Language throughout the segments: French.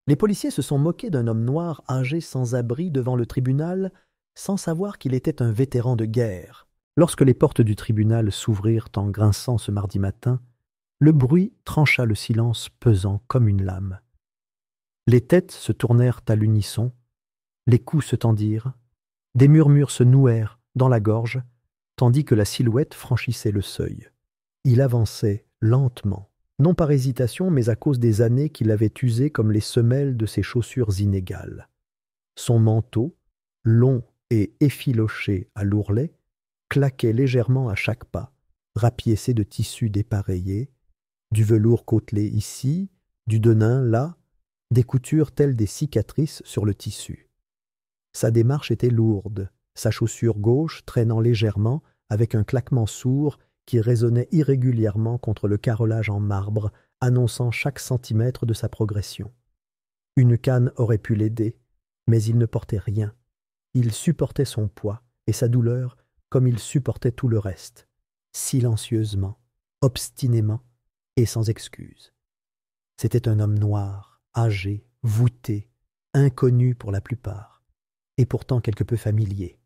Les policiers se sont moqués d'un homme noir âgé sans abri devant le tribunal, sans savoir qu'il était un vétéran de guerre. Lorsque les portes du tribunal s'ouvrirent en grinçant ce mardi matin, le bruit trancha le silence pesant comme une lame. Les têtes se tournèrent à l'unisson, les coups se tendirent, des murmures se nouèrent dans la gorge, tandis que la silhouette franchissait le seuil. Il avançait lentement, non par hésitation, mais à cause des années qui l'avaient usé comme les semelles de ses chaussures inégales. Son manteau, long et effiloché à l'ourlet, claquait légèrement à chaque pas, rapiécé de tissus dépareillés, du velours côtelé ici, du denain là, des coutures telles des cicatrices sur le tissu. Sa démarche était lourde, sa chaussure gauche traînant légèrement avec un claquement sourd qui résonnait irrégulièrement contre le carrelage en marbre, annonçant chaque centimètre de sa progression. Une canne aurait pu l'aider, mais il ne portait rien. Il supportait son poids et sa douleur comme il supportait tout le reste, silencieusement, obstinément et sans excuse. C'était un homme noir, âgé, voûté, inconnu pour la plupart, et pourtant quelque peu familier.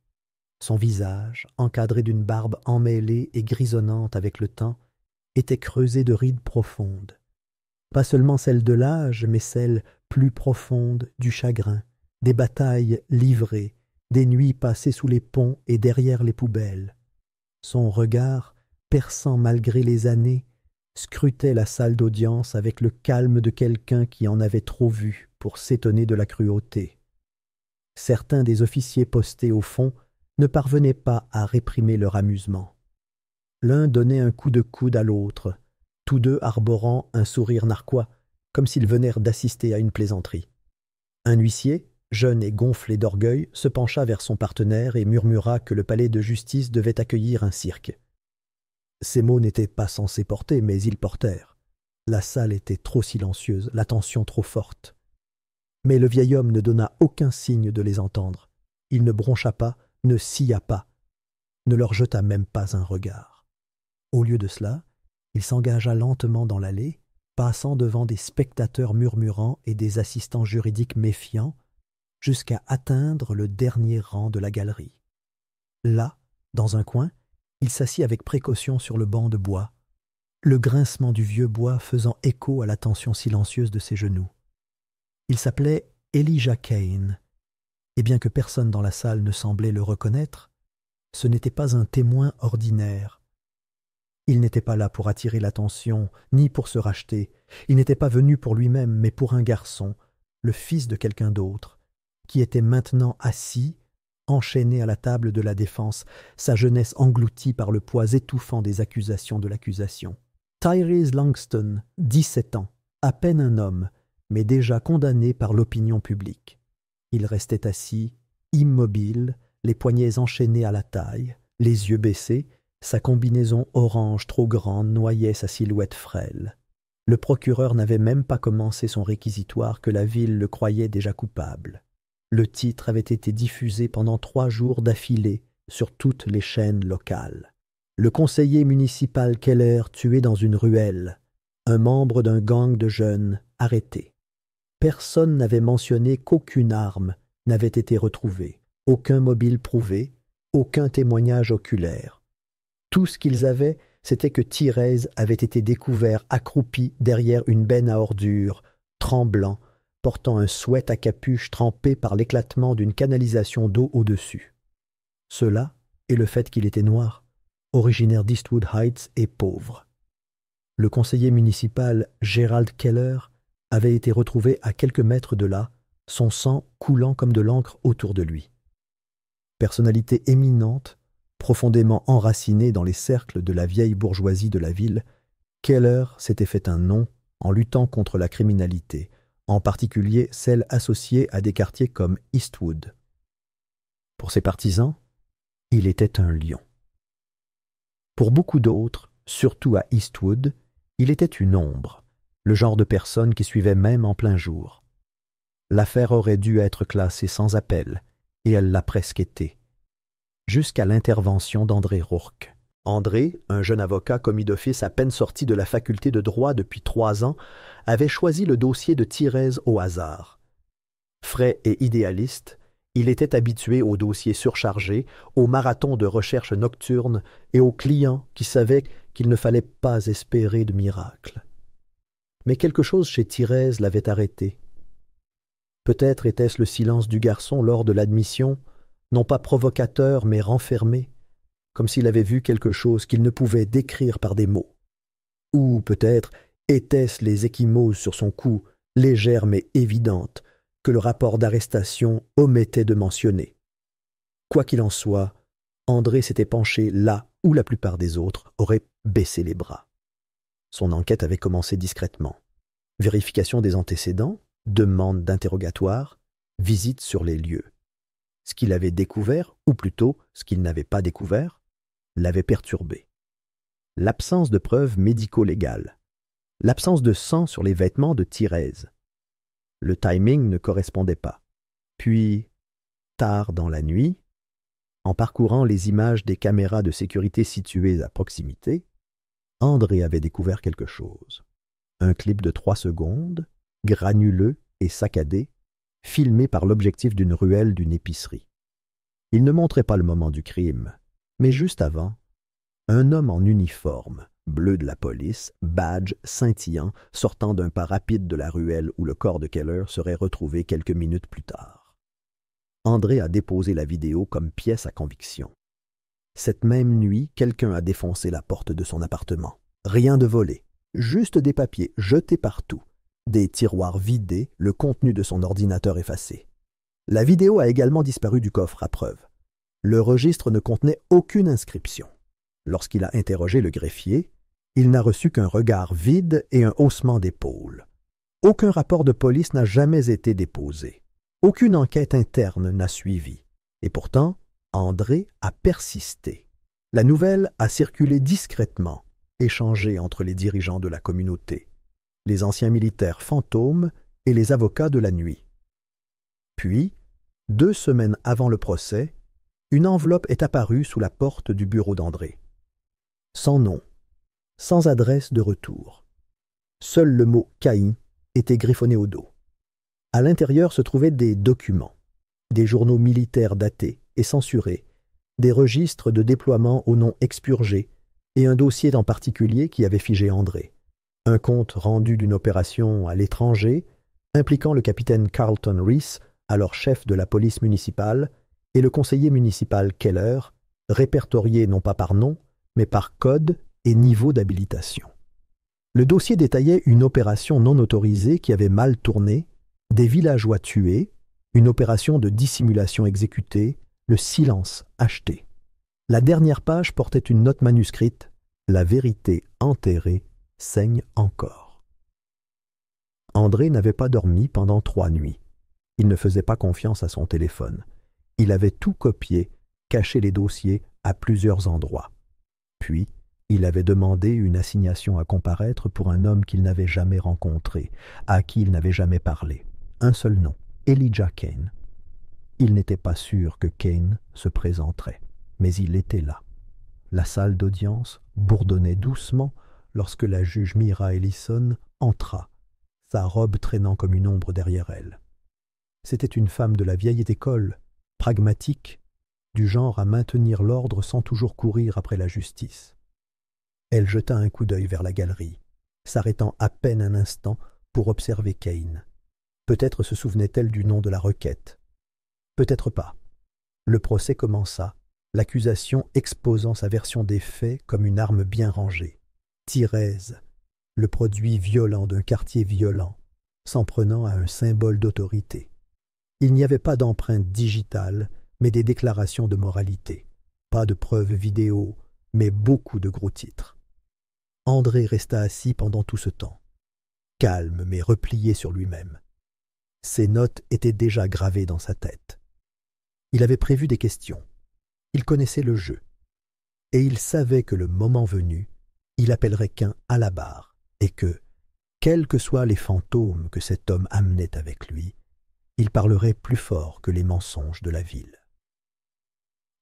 Son visage, encadré d'une barbe emmêlée et grisonnante avec le temps, était creusé de rides profondes. Pas seulement celles de l'âge, mais celles plus profondes du chagrin, des batailles livrées, des nuits passées sous les ponts et derrière les poubelles. Son regard, perçant malgré les années, scrutait la salle d'audience avec le calme de quelqu'un qui en avait trop vu pour s'étonner de la cruauté. Certains des officiers postés au fond ne parvenaient pas à réprimer leur amusement. L'un donnait un coup de coude à l'autre, tous deux arborant un sourire narquois, comme s'ils venaient d'assister à une plaisanterie. Un huissier, jeune et gonflé d'orgueil, se pencha vers son partenaire et murmura que le palais de justice devait accueillir un cirque. Ces mots n'étaient pas censés porter, mais ils portèrent. La salle était trop silencieuse, la tension trop forte. Mais le vieil homme ne donna aucun signe de les entendre. Il ne broncha pas, ne scia pas, ne leur jeta même pas un regard. Au lieu de cela, il s'engagea lentement dans l'allée, passant devant des spectateurs murmurants et des assistants juridiques méfiants, jusqu'à atteindre le dernier rang de la galerie. Là, dans un coin, il s'assit avec précaution sur le banc de bois, le grincement du vieux bois faisant écho à la tension silencieuse de ses genoux. Il s'appelait Elijah Kane, et bien que personne dans la salle ne semblait le reconnaître, ce n'était pas un témoin ordinaire. Il n'était pas là pour attirer l'attention, ni pour se racheter. Il n'était pas venu pour lui-même, mais pour un garçon, le fils de quelqu'un d'autre, qui était maintenant assis, enchaîné à la table de la défense, sa jeunesse engloutie par le poids étouffant des accusations de l'accusation. Tyrese Langston, 17 ans, à peine un homme, mais déjà condamné par l'opinion publique. Il restait assis, immobile, les poignets enchaînés à la taille, les yeux baissés, sa combinaison orange trop grande noyait sa silhouette frêle. Le procureur n'avait même pas commencé son réquisitoire que la ville le croyait déjà coupable. Le titre avait été diffusé pendant 3 jours d'affilée sur toutes les chaînes locales. Le conseiller municipal Keller tué dans une ruelle, un membre d'un gang de jeunes arrêté. Personne n'avait mentionné qu'aucune arme n'avait été retrouvée, aucun mobile prouvé, aucun témoignage oculaire. Tout ce qu'ils avaient, c'était que Thérèse avait été découvert accroupi derrière une benne à ordures, tremblant, portant un sweat à capuche trempé par l'éclatement d'une canalisation d'eau au-dessus. Cela, et le fait qu'il était noir, originaire d'Eastwood Heights et pauvre. Le conseiller municipal Gerald Keller avait été retrouvé à quelques mètres de là, son sang coulant comme de l'encre autour de lui. Personnalité éminente, profondément enracinée dans les cercles de la vieille bourgeoisie de la ville, Keller s'était fait un nom en luttant contre la criminalité, en particulier celle associée à des quartiers comme Eastwood. Pour ses partisans, il était un lion. Pour beaucoup d'autres, surtout à Eastwood, il était une ombre, le genre de personne qui suivait même en plein jour. L'affaire aurait dû être classée sans appel, et elle l'a presque été, jusqu'à l'intervention d'André Rourke. André, un jeune avocat commis d'office à peine sorti de la faculté de droit depuis 3 ans, avait choisi le dossier de Thirez au hasard. Frais et idéaliste, il était habitué aux dossiers surchargés, aux marathons de recherche nocturnes et aux clients qui savaient qu'il ne fallait pas espérer de miracle. Mais quelque chose chez Thirez l'avait arrêté. Peut-être était-ce le silence du garçon lors de l'admission, non pas provocateur mais renfermé, comme s'il avait vu quelque chose qu'il ne pouvait décrire par des mots. Ou peut-être étaient-ce les ecchymoses sur son cou, légères mais évidentes, que le rapport d'arrestation omettait de mentionner. Quoi qu'il en soit, André s'était penché là où la plupart des autres auraient baissé les bras. Son enquête avait commencé discrètement. Vérification des antécédents, demande d'interrogatoire, visite sur les lieux. Ce qu'il avait découvert, ou plutôt ce qu'il n'avait pas découvert, l'avait perturbé. L'absence de preuves médico-légales, l'absence de sang sur les vêtements de Thirez. Le timing ne correspondait pas. Puis, tard dans la nuit, en parcourant les images des caméras de sécurité situées à proximité, André avait découvert quelque chose. Un clip de 3 secondes, granuleux et saccadé, filmé par l'objectif d'une ruelle d'une épicerie. Il ne montrait pas le moment du crime, mais juste avant, un homme en uniforme, bleu de la police, badge scintillant, sortant d'un pas rapide de la ruelle où le corps de Keller serait retrouvé quelques minutes plus tard. André a déposé la vidéo comme pièce à conviction. Cette même nuit, quelqu'un a défoncé la porte de son appartement. Rien de volé, juste des papiers jetés partout, des tiroirs vidés, le contenu de son ordinateur effacé. La vidéo a également disparu du coffre à preuve. Le registre ne contenait aucune inscription. Lorsqu'il a interrogé le greffier, il n'a reçu qu'un regard vide et un haussement d'épaules. Aucun rapport de police n'a jamais été déposé. Aucune enquête interne n'a suivi. Et pourtant, André a persisté. La nouvelle a circulé discrètement, échangée entre les dirigeants de la communauté, les anciens militaires fantômes et les avocats de la nuit. Puis, 2 semaines avant le procès, une enveloppe est apparue sous la porte du bureau d'André. Sans nom, sans adresse de retour. Seul le mot « Caïn » était griffonné au dos. À l'intérieur se trouvaient des documents, des journaux militaires datés et censurés, des registres de déploiement aux noms expurgés et un dossier en particulier qui avait figé André. Un compte rendu d'une opération à l'étranger impliquant le capitaine Carlton Reese, alors chef de la police municipale, et le conseiller municipal Keller, répertoriés non pas par nom, mais par code et niveau d'habilitation. Le dossier détaillait une opération non autorisée qui avait mal tourné, des villageois tués, une opération de dissimulation exécutée, le silence acheté. La dernière page portait une note manuscrite « La vérité enterrée saigne encore ». André n'avait pas dormi pendant 3 nuits. Il ne faisait pas confiance à son téléphone. Il avait tout copié, caché les dossiers à plusieurs endroits. Puis, il avait demandé une assignation à comparaître pour un homme qu'il n'avait jamais rencontré, à qui il n'avait jamais parlé. Un seul nom, Elijah Kane. Il n'était pas sûr que Kane se présenterait, mais il était là. La salle d'audience bourdonnait doucement lorsque la juge Myra Ellison entra, sa robe traînant comme une ombre derrière elle. C'était une femme de la vieille école, pragmatique, du genre à maintenir l'ordre sans toujours courir après la justice. Elle jeta un coup d'œil vers la galerie, s'arrêtant à peine un instant pour observer Kane. Peut-être se souvenait-elle du nom de la requête. Peut-être pas. Le procès commença, l'accusation exposant sa version des faits comme une arme bien rangée. Thirez, le produit violent d'un quartier violent, s'en prenant à un symbole d'autorité. Il n'y avait pas d'empreinte digitale, mais des déclarations de moralité. Pas de preuves vidéo, mais beaucoup de gros titres. André resta assis pendant tout ce temps, calme mais replié sur lui-même. Ses notes étaient déjà gravées dans sa tête. Il avait prévu des questions. Il connaissait le jeu. Et il savait que le moment venu, il appellerait qu'un à la barre et que, quels que soient les fantômes que cet homme amenait avec lui, il parlerait plus fort que les mensonges de la ville.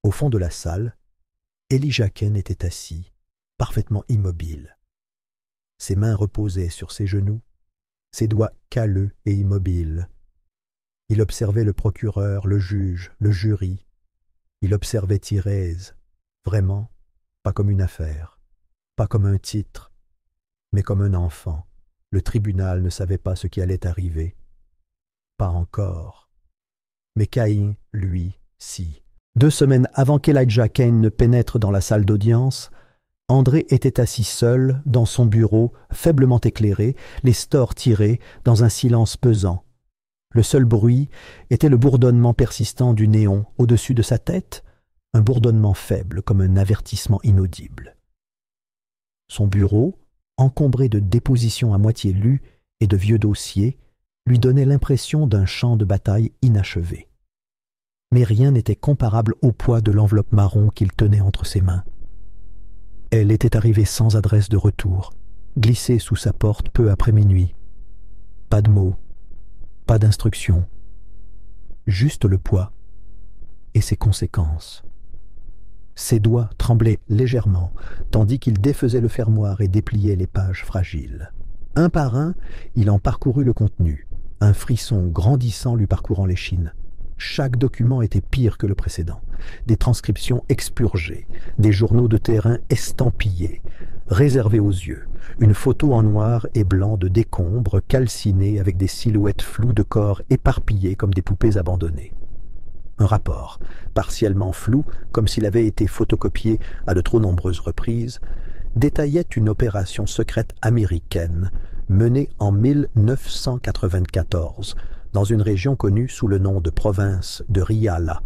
Au fond de la salle, Elijah Kane était assis, parfaitement immobile. Ses mains reposaient sur ses genoux, ses doigts calleux et immobiles. Il observait le procureur, le juge, le jury. Il observait Thérèse, vraiment, pas comme une affaire, pas comme un titre, mais comme un enfant. Le tribunal ne savait pas ce qui allait arriver. Pas encore. Mais Caïn, lui, si. 2 semaines avant qu'Elijah Kane ne pénètre dans la salle d'audience, André était assis seul, dans son bureau, faiblement éclairé, les stores tirés, dans un silence pesant. Le seul bruit était le bourdonnement persistant du néon au-dessus de sa tête, un bourdonnement faible comme un avertissement inaudible. Son bureau, encombré de dépositions à moitié lues et de vieux dossiers, lui donnait l'impression d'un champ de bataille inachevé. Mais rien n'était comparable au poids de l'enveloppe marron qu'il tenait entre ses mains. Elle était arrivée sans adresse de retour, glissée sous sa porte peu après minuit. Pas de mots, pas d'instructions, juste le poids et ses conséquences. Ses doigts tremblaient légèrement, tandis qu'il défaisait le fermoir et dépliait les pages fragiles. Un par un, il en parcourut le contenu, un frisson grandissant lui parcourant l'échine. Chaque document était pire que le précédent. Des transcriptions expurgées, des journaux de terrain estampillés, réservés aux yeux, une photo en noir et blanc de décombres calcinés avec des silhouettes floues de corps éparpillés comme des poupées abandonnées. Un rapport, partiellement flou, comme s'il avait été photocopié à de trop nombreuses reprises, détaillait une opération secrète américaine menée en 1994 dans une région connue sous le nom de province de Riyala,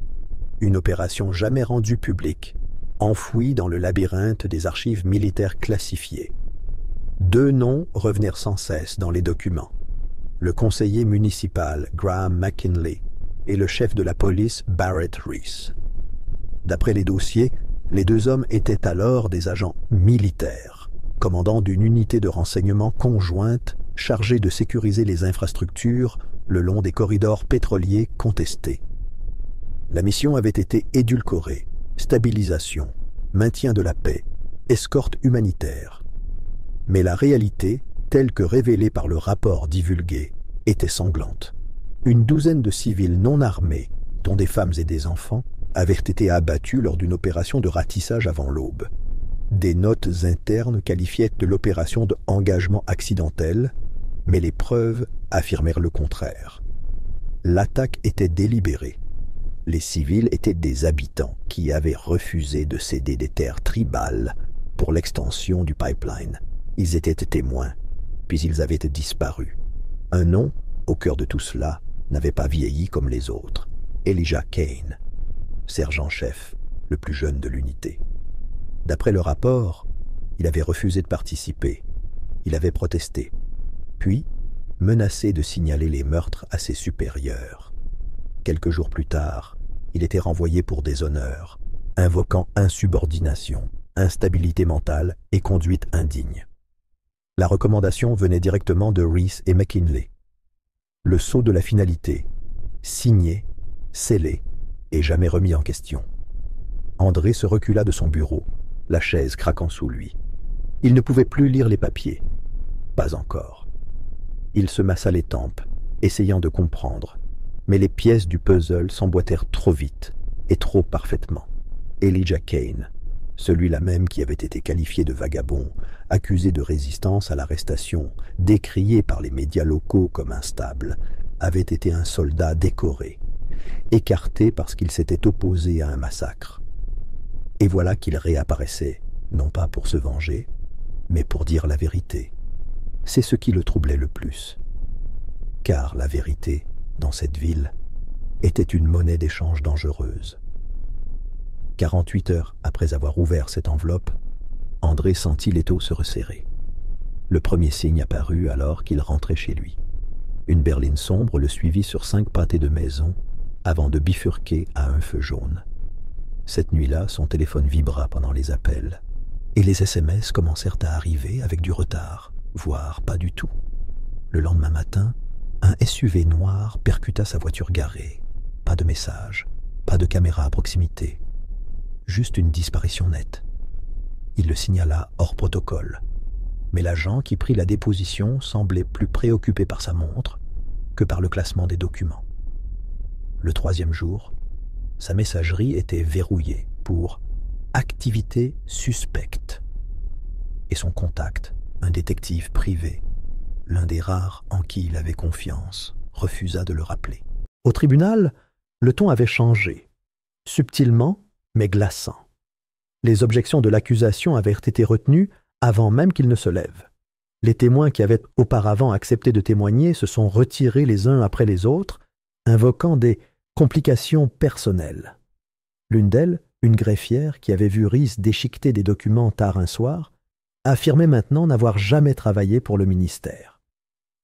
une opération jamais rendue publique, enfouie dans le labyrinthe des archives militaires classifiées. 2 noms revenirent sans cesse dans les documents. Le conseiller municipal Graham McKinley et le chef de la police Barrett Reese. D'après les dossiers, les 2 hommes étaient alors des agents militaires, commandant d'une unité de renseignement conjointe chargée de sécuriser les infrastructures le long des corridors pétroliers contestés. La mission avait été édulcorée, stabilisation, maintien de la paix, escorte humanitaire. Mais la réalité, telle que révélée par le rapport divulgué, était sanglante. Une douzaine de civils non armés, dont des femmes et des enfants, avaient été abattus lors d'une opération de ratissage avant l'aube. Des notes internes qualifiaient de l'opération de engagement accidentel, mais les preuves affirmèrent le contraire. L'attaque était délibérée. Les civils étaient des habitants qui avaient refusé de céder des terres tribales pour l'extension du pipeline. Ils étaient témoins, puis ils avaient disparu. Un nom, au cœur de tout cela, n'avait pas vieilli comme les autres. Elijah Kane, sergent-chef, le plus jeune de l'unité. D'après le rapport, il avait refusé de participer. Il avait protesté. Puis, menacé de signaler les meurtres à ses supérieurs. Quelques jours plus tard, il était renvoyé pour déshonneur, invoquant insubordination, instabilité mentale et conduite indigne. La recommandation venait directement de Reese et McKinley. Le sceau de la finalité, signé, scellé et jamais remis en question. André se recula de son bureau, la chaise craquant sous lui. Il ne pouvait plus lire les papiers. Pas encore. Il se massa les tempes, essayant de comprendre, mais les pièces du puzzle s'emboîtèrent trop vite et trop parfaitement. Elijah Kane, celui-là même qui avait été qualifié de vagabond, accusé de résistance à l'arrestation, décrié par les médias locaux comme instable, avait été un soldat décoré, écarté parce qu'il s'était opposé à un massacre. Et voilà qu'il réapparaissait, non pas pour se venger, mais pour dire la vérité. C'est ce qui le troublait le plus. Car la vérité, dans cette ville, était une monnaie d'échange dangereuse. 48 heures après avoir ouvert cette enveloppe, André sentit l'étau se resserrer. Le premier signe apparut alors qu'il rentrait chez lui. Une berline sombre le suivit sur 5 pâtés de maison avant de bifurquer à un feu jaune. Cette nuit-là, son téléphone vibra pendant les appels et les SMS commencèrent à arriver avec du retard, voire pas du tout. Le lendemain matin, un SUV noir percuta sa voiture garée. Pas de message, pas de caméra à proximité. juste une disparition nette. Il le signala hors protocole. Mais l'agent qui prit la déposition semblait plus préoccupé par sa montre que par le classement des documents. Le 3e jour, sa messagerie était verrouillée pour « activité suspecte » et son contact, un détective privé, l'un des rares en qui il avait confiance, refusa de le rappeler. Au tribunal, le ton avait changé, subtilement mais glaçant. Les objections de l'accusation avaient été retenues avant même qu'il ne se lève. Les témoins qui avaient auparavant accepté de témoigner se sont retirés les uns après les autres, invoquant des complications personnelles. L'une d'elles, une greffière qui avait vu Rhys déchiqueter des documents tard un soir, affirmait maintenant n'avoir jamais travaillé pour le ministère.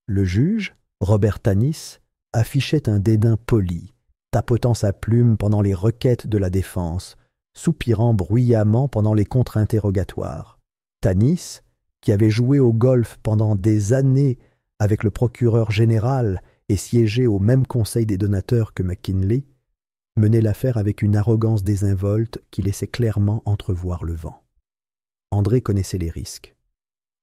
Le juge, Robert Tanis, affichait un dédain poli, tapotant sa plume pendant les requêtes de la défense, soupirant bruyamment pendant les contre-interrogatoires. Tanis, qui avait joué au golf pendant des années avec le procureur général et siégé au même conseil des donateurs que McKinley, menait l'affaire avec une arrogance désinvolte qui laissait clairement entrevoir le vent. André connaissait les risques.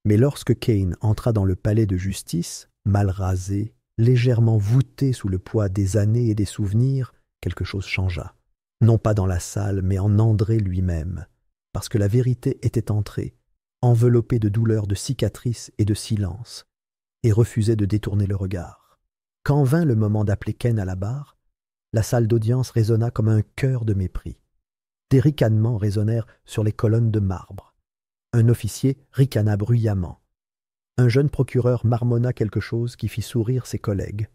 Mais lorsque Kane entra dans le palais de justice, mal rasé, légèrement voûté sous le poids des années et des souvenirs, quelque chose changea. Non pas dans la salle, mais en André lui-même, parce que la vérité était entrée, enveloppée de douleurs, de cicatrices et de silence, et refusait de détourner le regard. Quand vint le moment d'appeler Kane à la barre, la salle d'audience résonna comme un chœur de mépris. Des ricanements résonnèrent sur les colonnes de marbre. Un officier ricana bruyamment. Un jeune procureur marmonna quelque chose qui fit sourire ses collègues.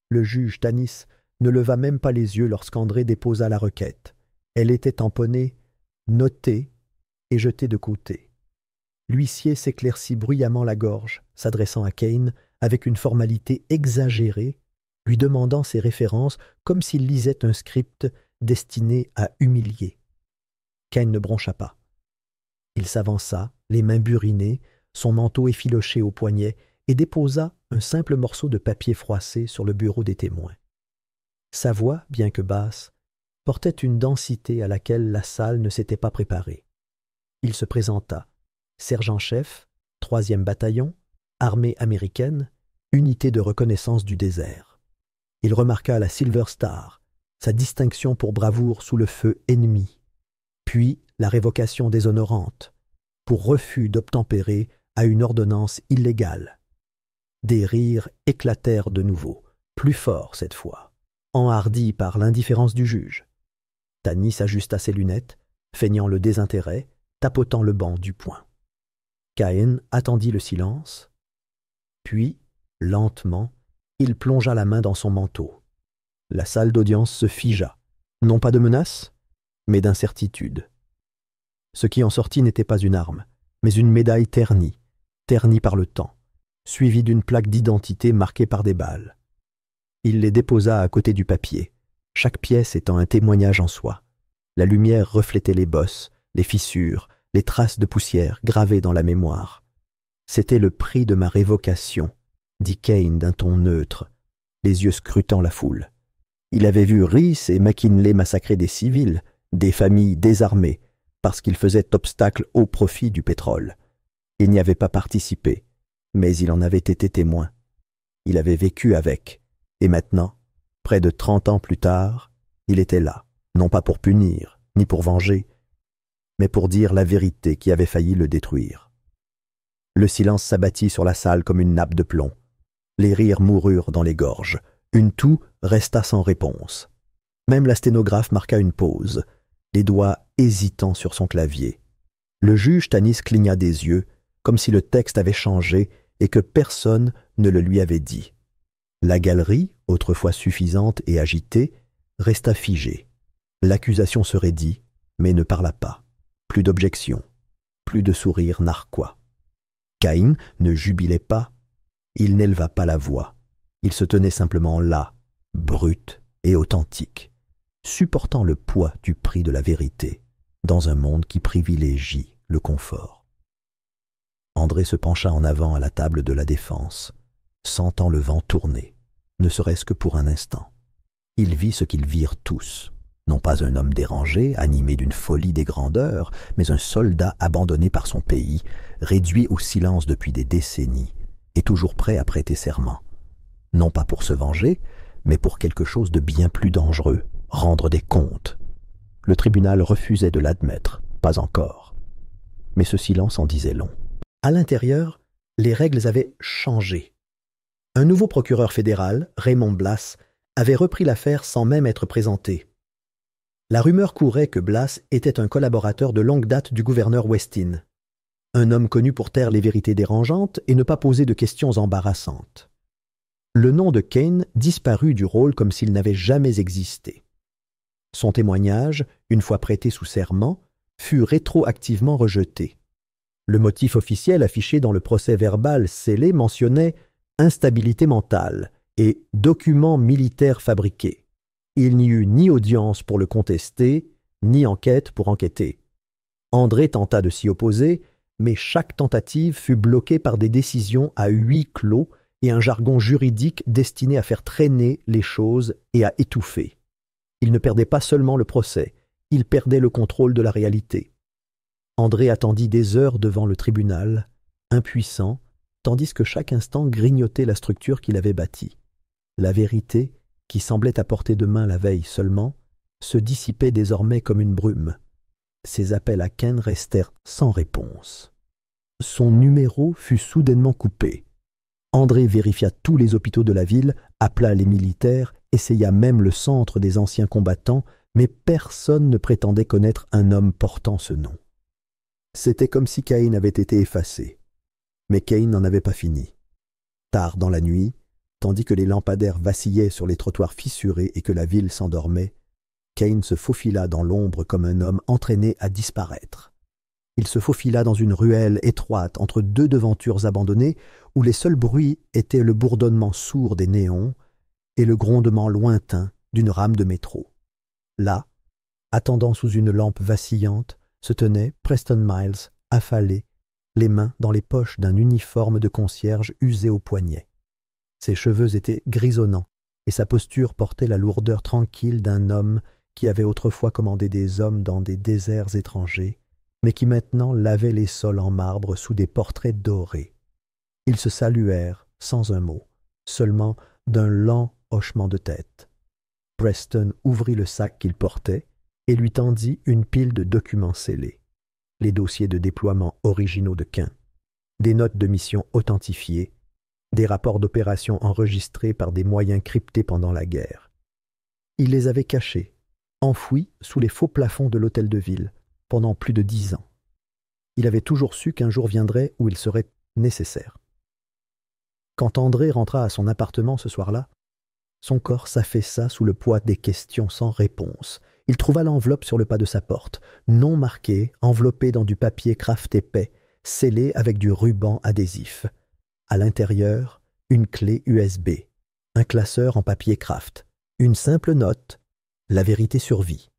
Le juge Tanis ne leva même pas les yeux lorsqu'André déposa la requête. Elle était tamponnée, notée et jetée de côté. L'huissier s'éclaircit bruyamment la gorge, s'adressant à Kane avec une formalité exagérée, lui demandant ses références comme s'il lisait un script destiné à humilier. Kane ne broncha pas. Il s'avança, les mains burinées, son manteau effiloché au poignet, et déposa un simple morceau de papier froissé sur le bureau des témoins. Sa voix, bien que basse, portait une densité à laquelle la salle ne s'était pas préparée. Il se présenta, sergent-chef, 3e bataillon, armée américaine, unité de reconnaissance du désert. Il remarqua la Silver Star, sa distinction pour bravoure sous le feu ennemi, puis la révocation déshonorante, pour refus d'obtempérer à une ordonnance illégale. Des rires éclatèrent de nouveau, plus forts cette fois, enhardis par l'indifférence du juge. Tanis ajusta ses lunettes, feignant le désintérêt, tapotant le banc du poing. Cain attendit le silence, puis, lentement, il plongea la main dans son manteau. La salle d'audience se figea, non pas de menace, mais d'incertitude. Ce qui en sortit n'était pas une arme, mais une médaille ternie par le temps, suivie d'une plaque d'identité marquée par des balles. Il les déposa à côté du papier, chaque pièce étant un témoignage en soi. La lumière reflétait les bosses, les fissures, les traces de poussière gravées dans la mémoire. « C'était le prix de ma révocation », dit Kane d'un ton neutre, les yeux scrutant la foule. Il avait vu Rhys et McKinley massacrer des civils, des familles désarmées, parce qu'ils faisaient obstacle au profit du pétrole. Il n'y avait pas participé, mais il en avait été témoin. Il avait vécu avec, et maintenant, près de 30 ans plus tard, il était là, non pas pour punir, ni pour venger, mais pour dire la vérité qui avait failli le détruire. Le silence s'abattit sur la salle comme une nappe de plomb. Les rires moururent dans les gorges. Une toux resta sans réponse. Même la sténographe marqua une pause, les doigts hésitants sur son clavier. Le juge Tanis cligna des yeux, comme si le texte avait changé et que personne ne le lui avait dit. La galerie, autrefois suffisante et agitée, resta figée. L'accusation se raidit, mais ne parla pas. Plus d'objection, plus de sourire narquois. Cain ne jubilait pas, il n'éleva pas la voix. Il se tenait simplement là, brut et authentique, supportant le poids du prix de la vérité, dans un monde qui privilégie le confort. André se pencha en avant à la table de la défense, sentant le vent tourner, ne serait-ce que pour un instant. Il vit ce qu'ils virent tous, Non pas un homme dérangé, animé d'une folie des grandeurs, mais un soldat abandonné par son pays, réduit au silence depuis des décennies, et toujours prêt à prêter serment. Non pas pour se venger, mais pour quelque chose de bien plus dangereux, rendre des comptes. Le tribunal refusait de l'admettre, pas encore. Mais ce silence en disait long. À l'intérieur, les règles avaient changé. Un nouveau procureur fédéral, Raymond Blass, avait repris l'affaire sans même être présenté. La rumeur courait que Blass était un collaborateur de longue date du gouverneur Westin, un homme connu pour taire les vérités dérangeantes et ne pas poser de questions embarrassantes. Le nom de Kane disparut du rôle comme s'il n'avait jamais existé. Son témoignage, une fois prêté sous serment, fut rétroactivement rejeté. Le motif officiel affiché dans le procès-verbal scellé mentionnait « instabilité mentale » et « documents militaires fabriqués ». Il n'y eut ni audience pour le contester, ni enquête pour enquêter. André tenta de s'y opposer, mais chaque tentative fut bloquée par des décisions à huis clos et un jargon juridique destiné à faire traîner les choses et à étouffer. Il ne perdait pas seulement le procès, il perdait le contrôle de la réalité. André attendit des heures devant le tribunal, impuissant, tandis que chaque instant grignotait la structure qu'il avait bâtie. La vérité, qui semblait à portée de main la veille seulement, se dissipait désormais comme une brume. Ses appels à Kane restèrent sans réponse. Son numéro fut soudainement coupé. André vérifia tous les hôpitaux de la ville, appela les militaires, essaya même le centre des anciens combattants, mais personne ne prétendait connaître un homme portant ce nom. C'était comme si Kane avait été effacé. Mais Kane n'en avait pas fini. Tard dans la nuit, tandis que les lampadaires vacillaient sur les trottoirs fissurés et que la ville s'endormait, Kane se faufila dans l'ombre comme un homme entraîné à disparaître. Il se faufila dans une ruelle étroite entre deux devantures abandonnées où les seuls bruits étaient le bourdonnement sourd des néons et le grondement lointain d'une rame de métro. Là, attendant sous une lampe vacillante, se tenait Preston Miles, affalé, les mains dans les poches d'un uniforme de concierge usé au poignet. Ses cheveux étaient grisonnants et sa posture portait la lourdeur tranquille d'un homme qui avait autrefois commandé des hommes dans des déserts étrangers, mais qui maintenant lavait les sols en marbre sous des portraits dorés. Ils se saluèrent sans un mot, seulement d'un lent hochement de tête. Preston ouvrit le sac qu'il portait et lui tendit une pile de documents scellés. Les dossiers de déploiement originaux de Caen, des notes de mission authentifiées, des rapports d'opération enregistrés par des moyens cryptés pendant la guerre. Il les avait cachés, enfouis sous les faux plafonds de l'hôtel de ville, pendant plus de 10 ans. Il avait toujours su qu'un jour viendrait où il serait nécessaire. Quand André rentra à son appartement ce soir-là, son corps s'affaissa sous le poids des questions sans réponse. Il trouva l'enveloppe sur le pas de sa porte, non marquée, enveloppée dans du papier kraft épais, scellée avec du ruban adhésif. À l'intérieur, une clé USB, un classeur en papier kraft, une simple note, la vérité survit.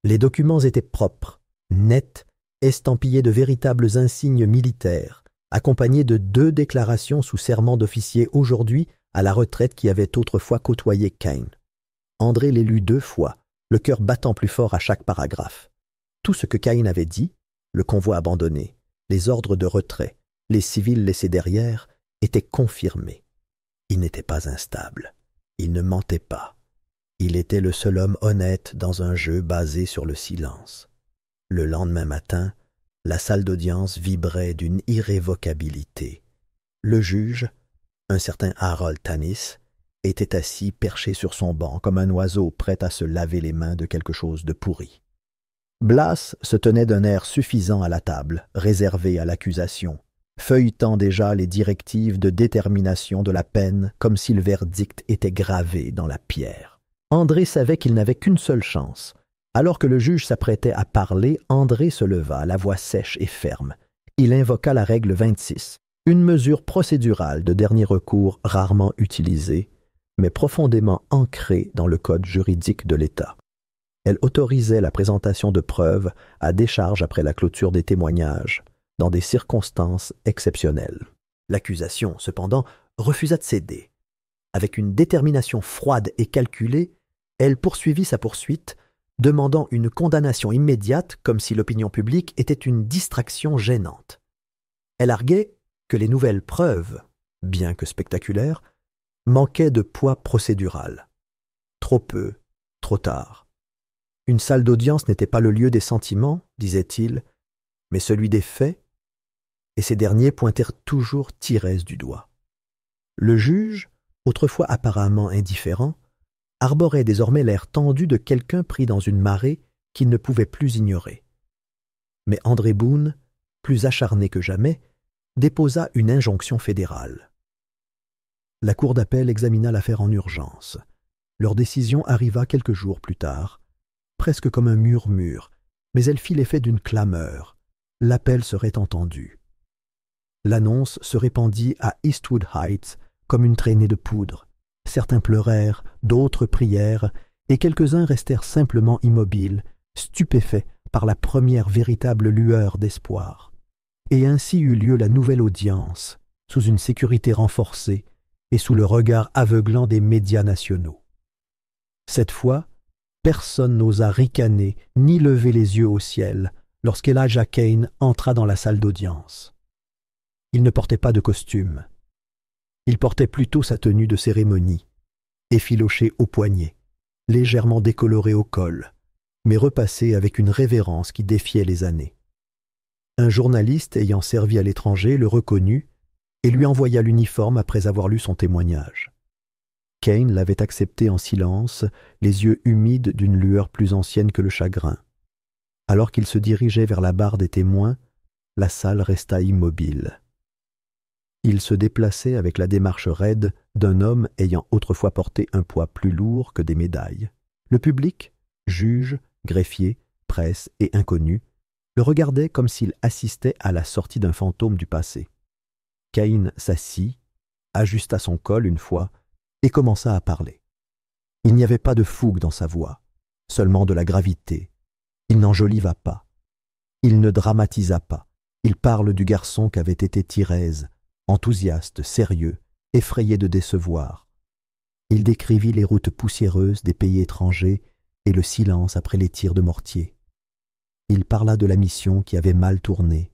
Les documents étaient propres, nets, estampillés de véritables insignes militaires, accompagnés de 2 déclarations sous serment d'officier aujourd'hui à la retraite qui avaient autrefois côtoyé Kane. André les lut 2 fois, le cœur battant plus fort à chaque paragraphe. Tout ce que Kane avait dit, le convoi abandonné, les ordres de retrait, les civils laissés derrière, étaient confirmés. Il n'était pas instable. Il ne mentait pas. Il était le seul homme honnête dans un jeu basé sur le silence. Le lendemain matin, la salle d'audience vibrait d'une irrévocabilité. Le juge, un certain Harold Tanis, était assis perché sur son banc comme un oiseau prêt à se laver les mains de quelque chose de pourri. Blass se tenait d'un air suffisant à la table, réservé à l'accusation, feuilletant déjà les directives de détermination de la peine comme si le verdict était gravé dans la pierre. André savait qu'il n'avait qu'une seule chance. Alors que le juge s'apprêtait à parler, André se leva, la voix sèche et ferme. Il invoqua la règle 26, une mesure procédurale de dernier recours rarement utilisée, mais profondément ancrée dans le code juridique de l'État. Elle autorisait la présentation de preuves à décharge après la clôture des témoignages, dans des circonstances exceptionnelles. L'accusation, cependant, refusa de céder. Avec une détermination froide et calculée, elle poursuivit sa poursuite, demandant une condamnation immédiate comme si l'opinion publique était une distraction gênante. Elle arguait que les nouvelles preuves, bien que spectaculaires, manquaient de poids procédural. Trop peu, trop tard. Une salle d'audience n'était pas le lieu des sentiments, disait-il, mais celui des faits, et ces derniers pointèrent toujours Thérèse du doigt. Le juge, autrefois apparemment indifférent, arborait désormais l'air tendu de quelqu'un pris dans une marée qu'il ne pouvait plus ignorer. Mais André Boone, plus acharné que jamais, déposa une injonction fédérale. La cour d'appel examina l'affaire en urgence. Leur décision arriva quelques jours plus tard, presque comme un murmure, mais elle fit l'effet d'une clameur. L'appel serait entendu. L'annonce se répandit à Eastwood Heights comme une traînée de poudre. Certains pleurèrent, d'autres prièrent, et quelques-uns restèrent simplement immobiles, stupéfaits par la première véritable lueur d'espoir. Et ainsi eut lieu la nouvelle audience, sous une sécurité renforcée et sous le regard aveuglant des médias nationaux. Cette fois, personne n'osa ricaner ni lever les yeux au ciel lorsqu'Elijah Kane entra dans la salle d'audience. Il ne portait pas de costume. Il portait plutôt sa tenue de cérémonie, effilochée au poignet, légèrement décolorée au col, mais repassée avec une révérence qui défiait les années. Un journaliste ayant servi à l'étranger le reconnut et lui envoya l'uniforme après avoir lu son témoignage. Kane l'avait accepté en silence, les yeux humides d'une lueur plus ancienne que le chagrin. Alors qu'il se dirigeait vers la barre des témoins, la salle resta immobile. Il se déplaçait avec la démarche raide d'un homme ayant autrefois porté un poids plus lourd que des médailles. Le public, juges, greffiers, presse et inconnus, le regardait comme s'il assistait à la sortie d'un fantôme du passé. Kane s'assit, ajusta son col une fois et commença à parler. Il n'y avait pas de fougue dans sa voix, seulement de la gravité. Il n'enjoliva pas. Il ne dramatisa pas. Il parle du garçon qu'avait été Thérèse, enthousiaste, sérieux, effrayé de décevoir. Il décrivit les routes poussiéreuses des pays étrangers et le silence après les tirs de mortier. Il parla de la mission qui avait mal tourné,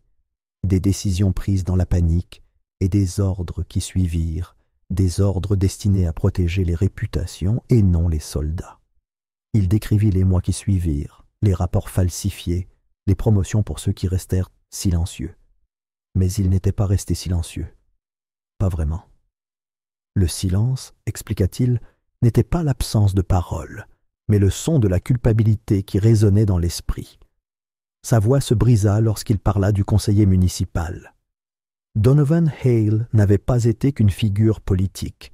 des décisions prises dans la panique et des ordres qui suivirent, des ordres destinés à protéger les réputations et non les soldats. Il décrivit les mois qui suivirent, les rapports falsifiés, les promotions pour ceux qui restèrent silencieux. Mais il n'était pas resté silencieux. Pas vraiment. Le silence, expliqua-t-il, n'était pas l'absence de parole, mais le son de la culpabilité qui résonnait dans l'esprit. Sa voix se brisa lorsqu'il parla du conseiller municipal. Donovan Hale n'avait pas été qu'une figure politique.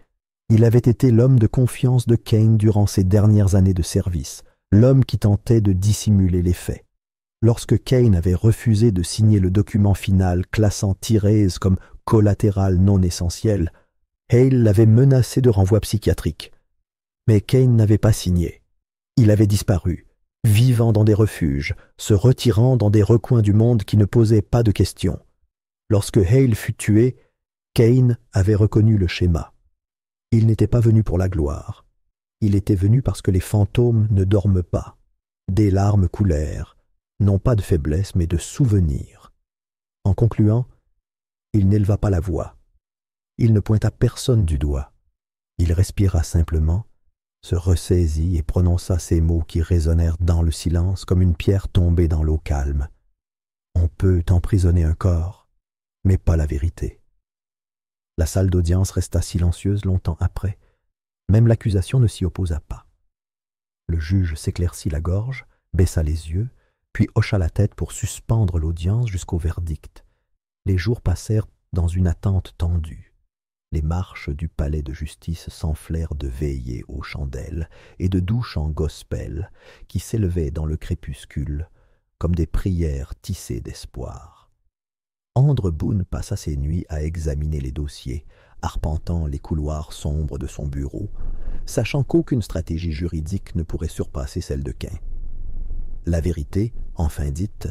Il avait été l'homme de confiance de Kane durant ses dernières années de service, l'homme qui tentait de dissimuler les faits. Lorsque Kane avait refusé de signer le document final classant Thérèse comme collatérale non essentielle, Hale l'avait menacé de renvoi psychiatrique. Mais Kane n'avait pas signé. Il avait disparu, vivant dans des refuges, se retirant dans des recoins du monde qui ne posaient pas de questions. Lorsque Hale fut tué, Kane avait reconnu le schéma. Il n'était pas venu pour la gloire. Il était venu parce que les fantômes ne dorment pas. Des larmes coulèrent, non pas de faiblesse, mais de souvenir. En concluant, il n'éleva pas la voix. Il ne pointa personne du doigt. Il respira simplement, se ressaisit et prononça ces mots qui résonnèrent dans le silence comme une pierre tombée dans l'eau calme. On peut emprisonner un corps, mais pas la vérité. La salle d'audience resta silencieuse longtemps après. Même l'accusation ne s'y opposa pas. Le juge s'éclaircit la gorge, baissa les yeux, puis hocha la tête pour suspendre l'audience jusqu'au verdict. Les jours passèrent dans une attente tendue. Les marches du palais de justice s'enflèrent de veillées aux chandelles et de doux chants gospel qui s'élevaient dans le crépuscule comme des prières tissées d'espoir. André Boone passa ses nuits à examiner les dossiers, arpentant les couloirs sombres de son bureau, sachant qu'aucune stratégie juridique ne pourrait surpasser celle de Kane. La vérité, enfin dite,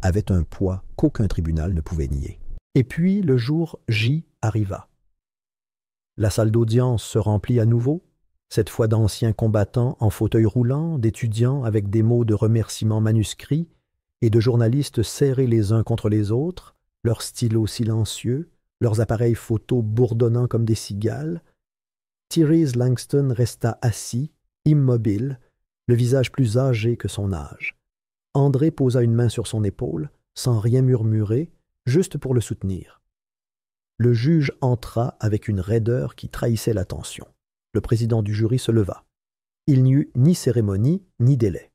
avait un poids qu'aucun tribunal ne pouvait nier. Et puis le jour J arriva. La salle d'audience se remplit à nouveau, cette fois d'anciens combattants en fauteuil roulant, d'étudiants avec des mots de remerciement manuscrits et de journalistes serrés les uns contre les autres, leurs stylos silencieux, leurs appareils photos bourdonnant comme des cigales. Therese Langston resta assis, immobile, le visage plus âgé que son âge. André posa une main sur son épaule, sans rien murmurer, juste pour le soutenir. Le juge entra avec une raideur qui trahissait l'attention. Le président du jury se leva. Il n'y eut ni cérémonie, ni délai.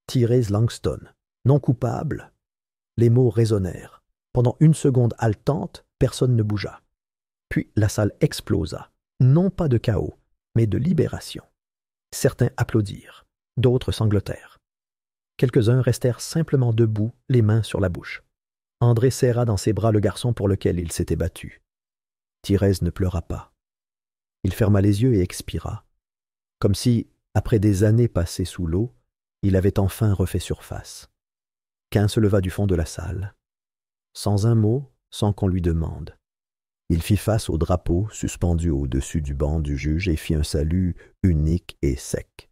Therese Langston, non coupable. Les mots résonnèrent. Pendant une seconde haletante, personne ne bougea. Puis la salle explosa, non pas de chaos, mais de libération. Certains applaudirent, d'autres sanglotèrent. Quelques-uns restèrent simplement debout, les mains sur la bouche. André serra dans ses bras le garçon pour lequel il s'était battu. Thérèse ne pleura pas. Il ferma les yeux et expira, comme si, après des années passées sous l'eau, il avait enfin refait surface. Qu'un se leva du fond de la salle. Sans un mot, sans qu'on lui demande. Il fit face au drapeau suspendu au-dessus du banc du juge et fit un salut unique et sec.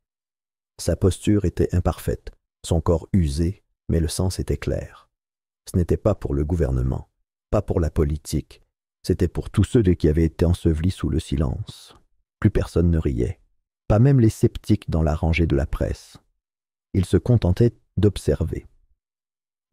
Sa posture était imparfaite, son corps usé, mais le sens était clair. Ce n'était pas pour le gouvernement, pas pour la politique, c'était pour tous ceux qui avaient été ensevelis sous le silence. Plus personne ne riait, pas même les sceptiques dans la rangée de la presse. Ils se contentaient d'observer.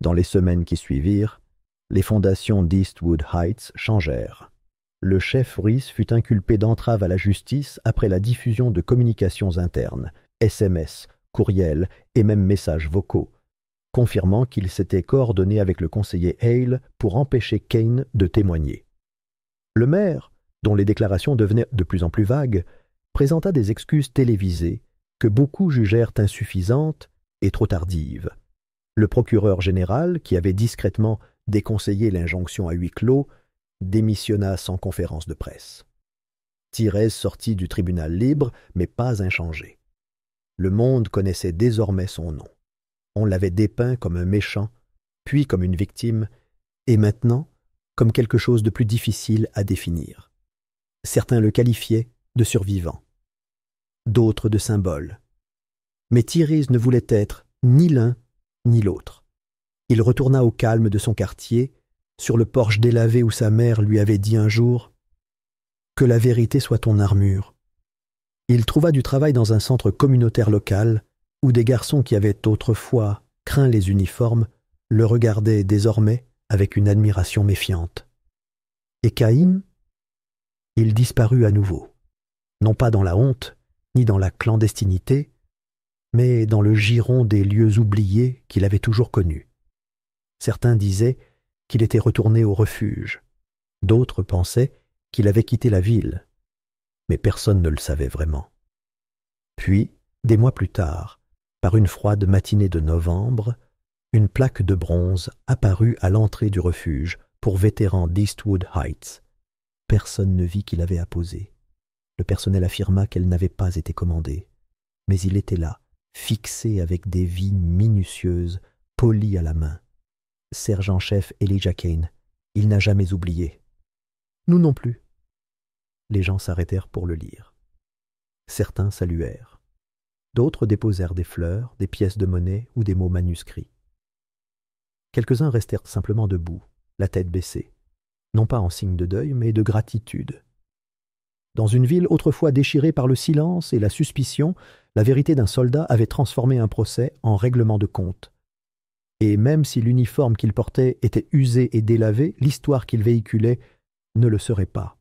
Dans les semaines qui suivirent, les fondations d'Eastwood Heights changèrent. Le chef Reese fut inculpé d'entrave à la justice après la diffusion de communications internes, SMS, courriels et même messages vocaux, confirmant qu'il s'était coordonné avec le conseiller Hale pour empêcher Kane de témoigner. Le maire, dont les déclarations devenaient de plus en plus vagues, présenta des excuses télévisées que beaucoup jugèrent insuffisantes et trop tardives. Le procureur général, qui avait discrètement déconseillé l'injonction à huis clos, démissionna sans conférence de presse. Thérèse sortit du tribunal libre, mais pas inchangée. Le monde connaissait désormais son nom. On l'avait dépeint comme un méchant, puis comme une victime, et maintenant comme quelque chose de plus difficile à définir. Certains le qualifiaient de survivant, d'autres de symbole. Mais Thérèse ne voulait être ni l'un ni l'autre. Il retourna au calme de son quartier, sur le porche délavé où sa mère lui avait dit un jour « Que la vérité soit ton armure ». Il trouva du travail dans un centre communautaire local où des garçons qui avaient autrefois craint les uniformes le regardaient désormais avec une admiration méfiante. Et Caïn, il disparut à nouveau, non pas dans la honte, ni dans la clandestinité, mais dans le giron des lieux oubliés qu'il avait toujours connus. Certains disaient qu'il était retourné au refuge, d'autres pensaient qu'il avait quitté la ville, mais personne ne le savait vraiment. Puis, des mois plus tard, par une froide matinée de novembre, une plaque de bronze apparut à l'entrée du refuge pour vétérans d'Eastwood Heights. Personne ne vit qui l'avait apposée. Le personnel affirma qu'elle n'avait pas été commandée, mais il était là, fixé avec des vies minutieuses, polies à la main. Sergent-chef Elijah Kane, il n'a jamais oublié. Nous non plus. Les gens s'arrêtèrent pour le lire. Certains saluèrent. D'autres déposèrent des fleurs, des pièces de monnaie ou des mots manuscrits. Quelques-uns restèrent simplement debout, la tête baissée, non pas en signe de deuil, mais de gratitude. Dans une ville autrefois déchirée par le silence et la suspicion, la vérité d'un soldat avait transformé un procès en règlement de compte. Et même si l'uniforme qu'il portait était usé et délavé, l'histoire qu'il véhiculait ne le serait pas.